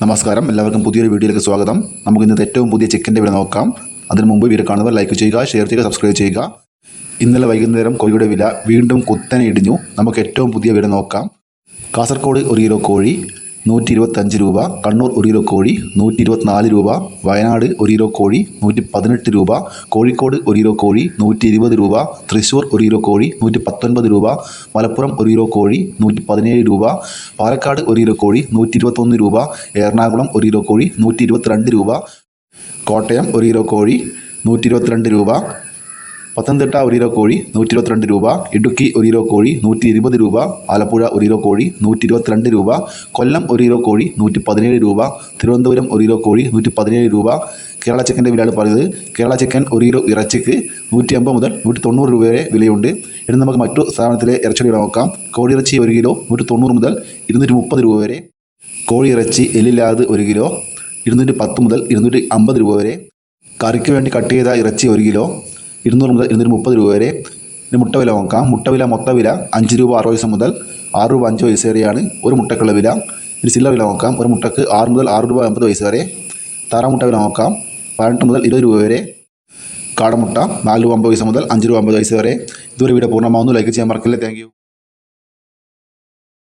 നമസ്കാരം, എല്ലാവർക്കും പുതിയൊരു വീഡിയോയിലേക്ക് സ്വാഗതം. നമുക്ക് ഇന്നത്തെ ഏറ്റവും പുതിയ ചിക്കൻ്റെ വില നോക്കാം. അതിനു മുമ്പ് വീഡിയോ കാണുന്നവർ ലൈക്ക് ചെയ്യുക, ഷെയർ ചെയ്യുക, സബ്സ്ക്രൈബ് ചെയ്യുക. ഇന്നലെ വൈകുന്നേരം കോഴിയുടെ വില വീണ്ടും കുത്തനെ ഇടിഞ്ഞു. നമുക്ക് ഏറ്റവും പുതിയ വില നോക്കാം. കാസർഗോഡ് 1 കിലോ കോഴി 125 രൂപ, കണ്ണൂർ 1 കിലോ കോഴി 124 രൂപ, വയനാട് 1 കിലോ കോഴി 118 രൂപ, കോഴിക്കോട് 1 കിലോ കോഴി 120 രൂപ, തൃശ്ശൂർ 1 കിലോ കോഴി 119 രൂപ, മലപ്പുറം 1 കിലോ കോഴി 117 രൂപ, പാലക്കാട് 1 കിലോ കോഴി 121 രൂപ, എറണാകുളം 1 കിലോ കോഴി 122 രൂപ, കോട്ടയം 1 കിലോ കോഴി 122 രൂപ, പത്തനംതിട്ട 1 കിലോ കോഴി 122 രൂപ, ഇടുക്കി 1 കിലോ കോഴി 120 രൂപ, ആലപ്പുഴ 1 കിലോ കോഴി 122 രൂപ, കൊല്ലം 1 കിലോ കോഴി 117 രൂപ, തിരുവനന്തപുരം 1 കിലോ കോഴി 117 രൂപ. കേരള ചിക്കൻ്റെ വിലയാണ് പറയുന്നത്. കേരള ചിക്കൻ 1 കിലോ ഇറച്ചിക്ക് 150 മുതൽ 190 രൂപ വരെ വിലയുണ്ട്. ഇനി നമുക്ക് മറ്റു സ്ഥാപനത്തിലെ ഇറച്ചിയുടെ വില നോക്കാം. കോഴിയിറച്ചി 1 കിലോ 190 മുതൽ 230 രൂപ വരെ, കോഴിയിറച്ചി എല്ലില്ലാതെ 1 കിലോ 210 മുതൽ 250 രൂപ വരെ, കറിക്ക് വേണ്ടി കട്ട് ചെയ്ത ഇറച്ചി 1 കിലോ 200 മുതൽ 230 രൂപ വരെ. ഇനി മുട്ട വില നോക്കാം. മുട്ട വില മൊത്ത വില 5 രൂപ 60 പൈസ മുതൽ 6 രൂപ 5 പൈസ വരെയാണ് ഒരു മുട്ടക്കുള്ള വില. ഇനി ചില്ലറ വില നോക്കാം. ഒരു മുട്ടക്ക് 6 മുതൽ 6 രൂപ 50 പൈസ വരെ. താറാമുട്ട വില നോക്കാം. 18 മുതൽ 20 രൂപ വരെ. കാടമുട്ട 4 രൂപ 50 പൈസ മുതൽ 5 രൂപ 50 പൈസ വരെ. ഇതുവരെ വീഡിയോ പൂർണ്ണമാവുന്നു. ലൈക്ക് ചെയ്യാൻ മറക്കില്ല. Thank you.